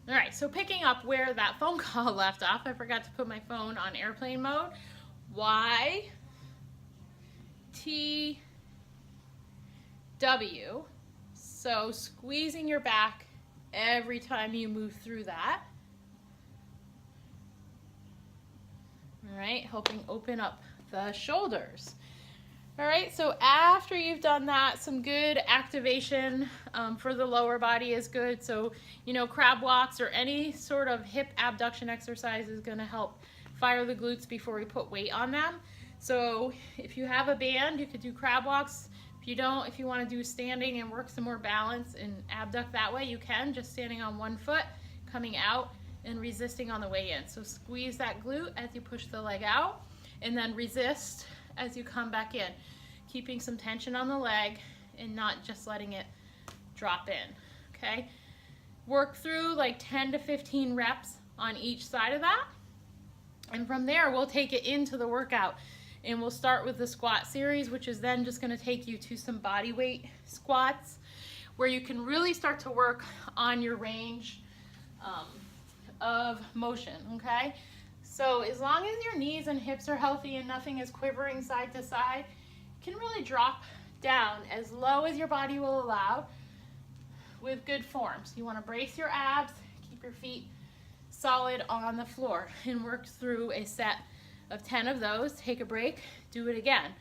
All right, so picking up where that phone call left off, I forgot to put my phone on airplane mode. Y, T, W. So squeezing your back every time you move through that. All right, helping open up the shoulders. All right, so after you've done that, some good activation for the lower body is good. So, you know, crab walks or any sort of hip abduction exercise is going to help fire the glutes before we put weight on them. So if you have a band, you could do crab walks. If you don't, if you want to do standing and work some more balance and abduct that way, you can, just standing on one foot, coming out and resisting on the way in. So squeeze that glute as you push the leg out, and then resist as you come back in, keeping some tension on the leg and not just letting it drop in, okay? Work through like 10 to 15 reps on each side of that. And from there, we'll take it into the workout. And we'll start with the squat series, which is then just gonna take you to some body weight squats where you can really start to work on your range of motion, okay? So as long as your knees and hips are healthy and nothing is quivering side to side, you can really drop down as low as your body will allow with good form. So you want to brace your abs, keep your feet solid on the floor, and work through a set of 10 of those. Take a break, do it again.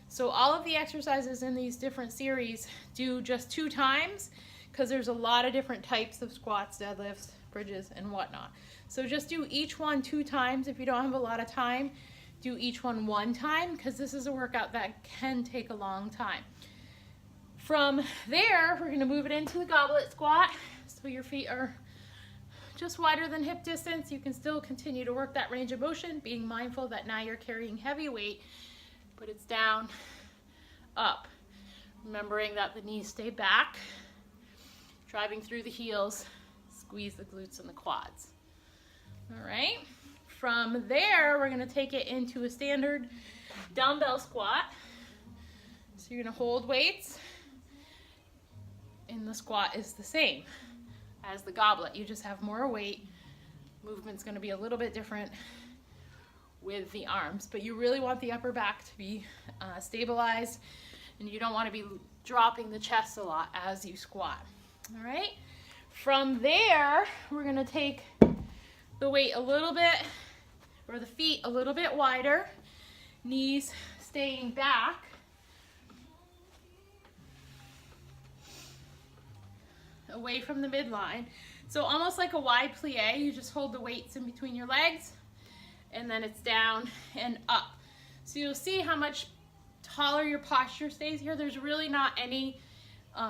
So all of the exercises in these different series do just 2 times because there's a lot of different types of squats, deadlifts, bridges, and whatnot. So just do each one 2 times. If you don't have a lot of time, do each one 1 time because this is a workout that can take a long time. From there, we're gonna move it into the goblet squat. So your feet are just wider than hip distance. You can still continue to work that range of motion, being mindful that now you're carrying heavy weight, but it's down, up. Remembering that the knees stay back, driving through the heels, squeeze the glutes and the quads. All right, from there, we're gonna take it into a standard dumbbell squat. So you're gonna hold weights, and the squat is the same as the goblet. You just have more weight. Movement's gonna be a little bit different with the arms, but you really want the upper back to be stabilized, and you don't wanna be dropping the chest a lot as you squat, all right? From there, we're gonna take the weight a little bit, or the feet a little bit wider, knees staying back. Away from the midline. So almost like a wide plie, you just hold the weights in between your legs, and then it's down and up. So you'll see how much taller your posture stays here. There's really not any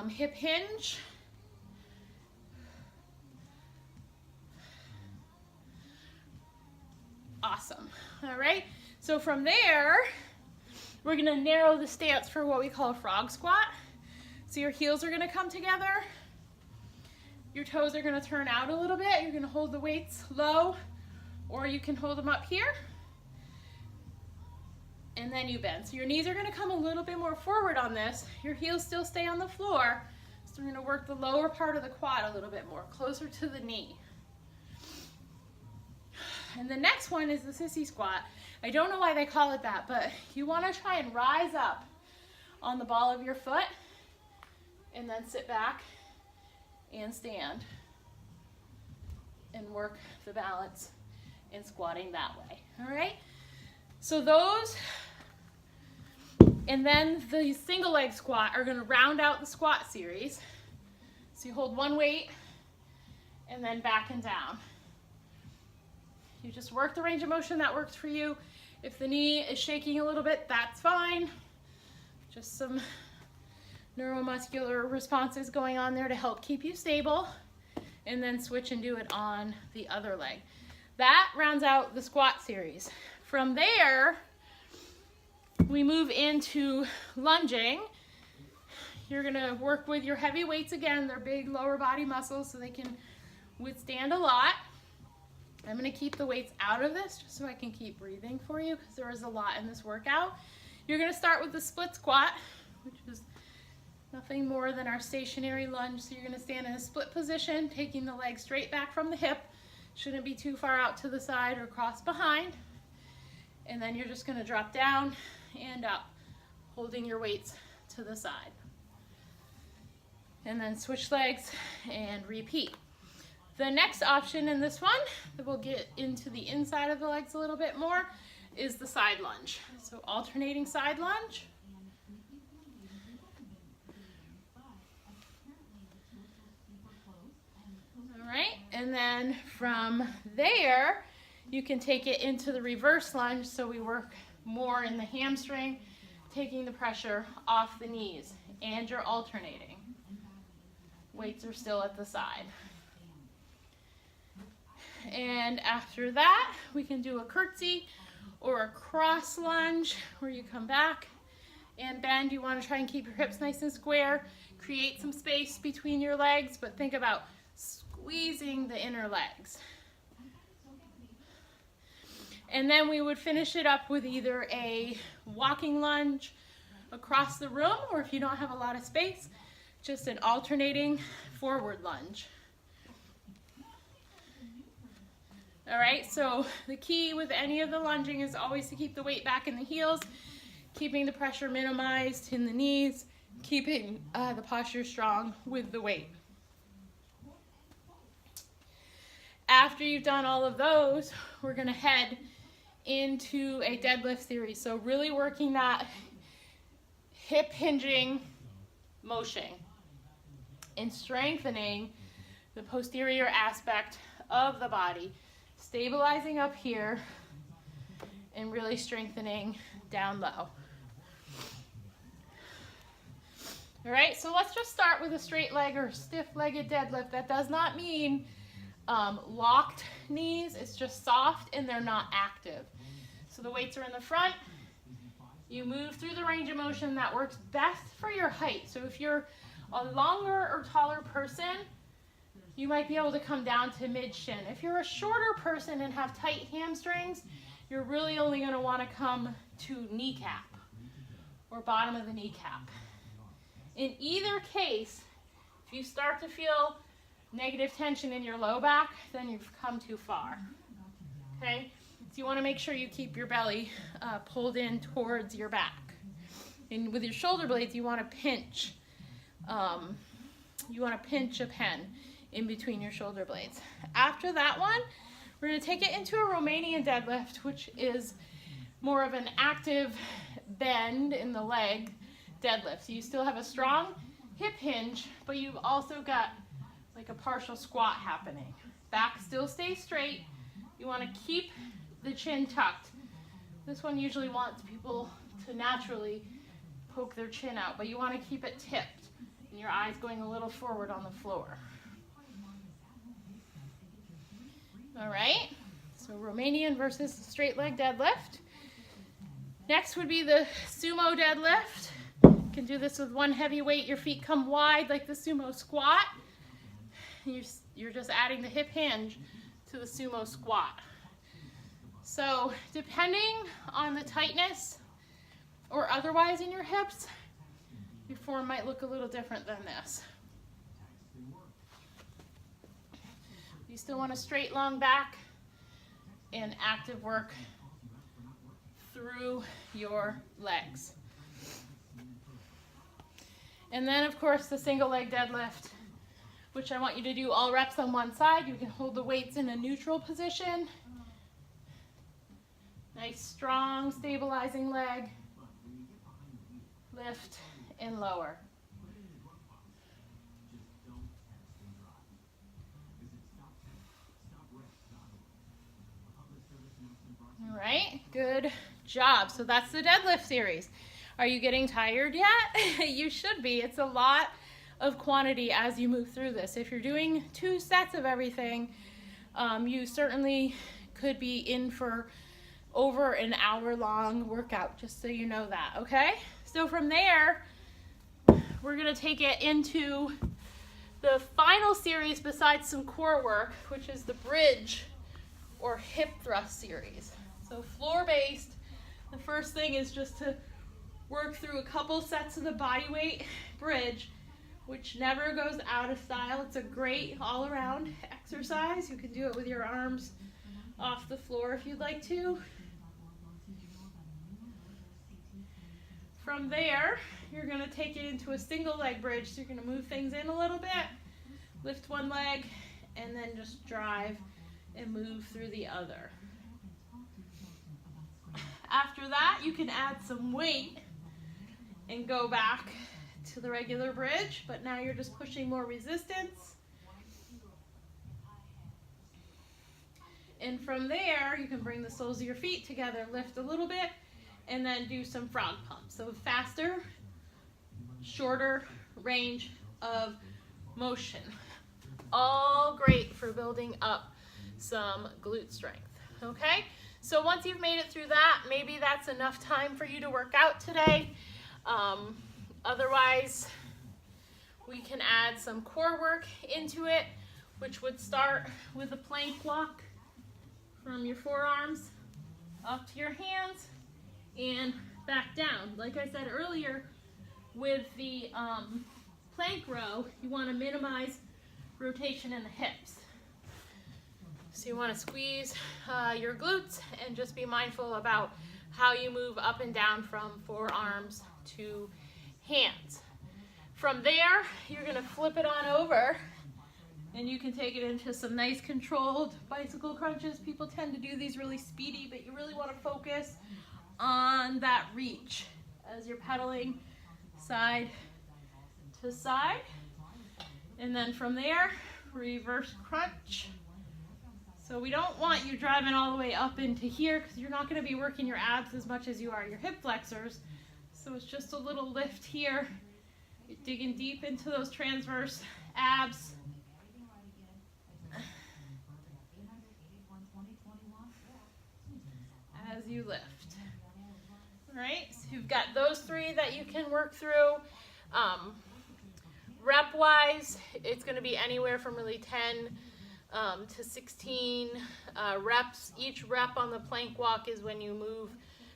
hip hinge. Awesome. All right, so from there, we're gonna narrow the stance for what we call a frog squat. So your heels are gonna come together, your toes are gonna turn out a little bit, you're gonna hold the weights low, or you can hold them up here, and then you bend. So your knees are gonna come a little bit more forward on this, your heels still stay on the floor, so we're gonna work the lower part of the quad a little bit more, closer to the knee. And the next one is the sissy squat. I don't know why they call it that, but you wanna try and rise up on the ball of your foot and then sit back and stand and work the balance in squatting that way, all right? So those, and then the single leg squat are gonna round out the squat series. So you hold one weight and then back and down. You just work the range of motion that works for you. If the knee is shaking a little bit, that's fine. Just some neuromuscular responses going on there to help keep you stable, and then switch and do it on the other leg. That rounds out the squat series. From there, we move into lunging. You're gonna work with your heavy weights again. They're big lower body muscles, so they can withstand a lot. I'm gonna keep the weights out of this just so I can keep breathing for you, because there is a lot in this workout. You're gonna start with the split squat, which is Nothing more than our stationary lunge. So you're gonna stand in a split position, taking the leg straight back from the hip. Shouldn't be too far out to the side or cross behind. And then you're just gonna drop down and up, holding your weights to the side. And then switch legs and repeat. The next option in this one, that we'll get into the inside of the legs a little bit more, is the side lunge. So alternating side lunge. All right, and then from there, you can take it into the reverse lunge, so we work more in the hamstring, taking the pressure off the knees, and you're alternating. Weights are still at the side. And after that, we can do a curtsy or a cross lunge where you come back and bend. You want to try and keep your hips nice and square. Create some space between your legs, but think about squeezing the inner legs. And then we would finish it up with either a walking lunge across the room, or if you don't have a lot of space, just an alternating forward lunge. All right, so the key with any of the lunging is always to keep the weight back in the heels, keeping the pressure minimized in the knees, keeping the posture strong with the weight. After you've done all of those, we're gonna head into a deadlift series. So really working that hip hinging motion and strengthening the posterior aspect of the body, stabilizing up here and really strengthening down low. All right, so let's just start with a straight leg or stiff-legged deadlift. That does not mean locked knees. It's just soft and they're not active. So the weights are in the front. You move through the range of motion that works best for your height. So if you're a longer or taller person, you might be able to come down to mid-shin. If you're a shorter person and have tight hamstrings, you're really only going to want to come to kneecap or bottom of the kneecap. In either case, if you start to feel negative tension in your low back, then you've come too far. Okay? So you want to make sure you keep your belly pulled in towards your back. And with your shoulder blades, you want to pinch. You want to pinch a pen in between your shoulder blades. After that one, we're going to take it into a Romanian deadlift, which is more of an active bend in the leg deadlift. So you still have a strong hip hinge, but you've also got like a partial squat happening. Back still stays straight. You want to keep the chin tucked. This one usually wants people to naturally poke their chin out, but you want to keep it tipped and your eyes going a little forward on the floor. All right, so Romanian versus straight leg deadlift. Next would be the sumo deadlift. You can do this with one heavy weight. Your feet come wide like the sumo squat. You're just adding the hip hinge to the sumo squat. So depending on the tightness or otherwise in your hips, your form might look a little different than this. You still want a straight long back and active work through your legs. And then of course the single leg deadlift, which I want you to do all reps on one side. You can hold the weights in a neutral position. Nice, strong, stabilizing leg. Lift and lower. All right, good job. So that's the deadlift series. Are you getting tired yet? You should be. It's a lot of quantity as you move through this. If you're doing 2 sets of everything, you certainly could be in for over an hour-long workout, just so you know that, okay? So from there, we're gonna take it into the final series besides some core work, which is the bridge or hip thrust series. So floor-based, the first thing is just to work through a couple sets of the body weight bridge, which never goes out of style. It's a great all-around exercise. You can do it with your arms off the floor if you'd like to. From there, you're going to take it into a single leg bridge. So you're going to move things in a little bit, lift one leg, and then just drive and move through the other. After that, you can add some weight and go back to the regular bridge, but now you're just pushing more resistance. And from there, you can bring the soles of your feet together, lift a little bit, and then do some frog pumps. So faster, shorter range of motion. All great for building up some glute strength, okay? So once you've made it through that, maybe that's enough time for you to work out today. Otherwise, we can add some core work into it, which would start with a plank walk from your forearms up to your hands and back down. Like I said earlier, with the plank row, you want to minimize rotation in the hips. So you want to squeeze your glutes and just be mindful about how you move up and down from forearms to hands. From there, you're going to flip it on over and you can take it into some nice controlled bicycle crunches. People tend to do these really speedy, but you really want to focus on that reach as you're pedaling side to side. And then from there, reverse crunch. So we don't want you driving all the way up into here because you're not going to be working your abs as much as you are your hip flexors. So it's just a little lift here. You're digging deep into those transverse abs. As you lift. All right, so you've got those three that you can work through. Rep-wise, it's going to be anywhere from really 10 to 16 reps. Each rep on the plank walk is when you move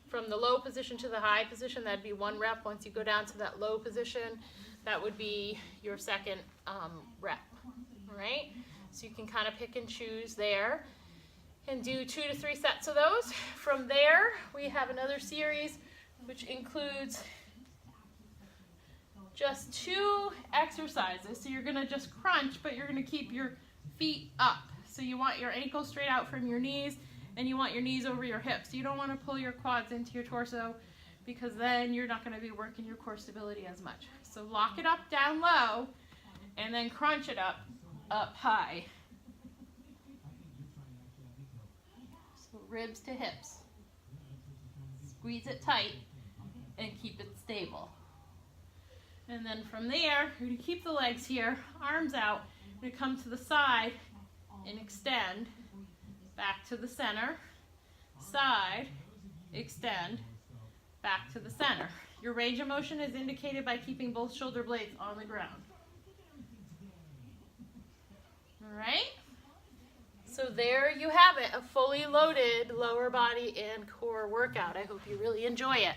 from the low position to the high position. That'd be 1 rep. Once you go down to that low position, that would be your second rep. All right, so you can kind of pick and choose there and do 2 to 3 sets of those. From there, we have another series which includes just 2 exercises. So you're gonna just crunch, but you're gonna keep your feet up. So you want your ankles straight out from your knees and you want your knees over your hips. You don't want to pull your quads into your torso because then you're not going to be working your core stability as much. So lock it up down low and then crunch it up high. So ribs to hips. Squeeze it tight and keep it stable. And then from there, you're going to keep the legs here, arms out. You're going to come to the side and extend, back to the center, side, extend, back to the center. Your range of motion is indicated by keeping both shoulder blades on the ground. All right? So there you have it, a fully loaded lower body and core workout. I hope you really enjoy it.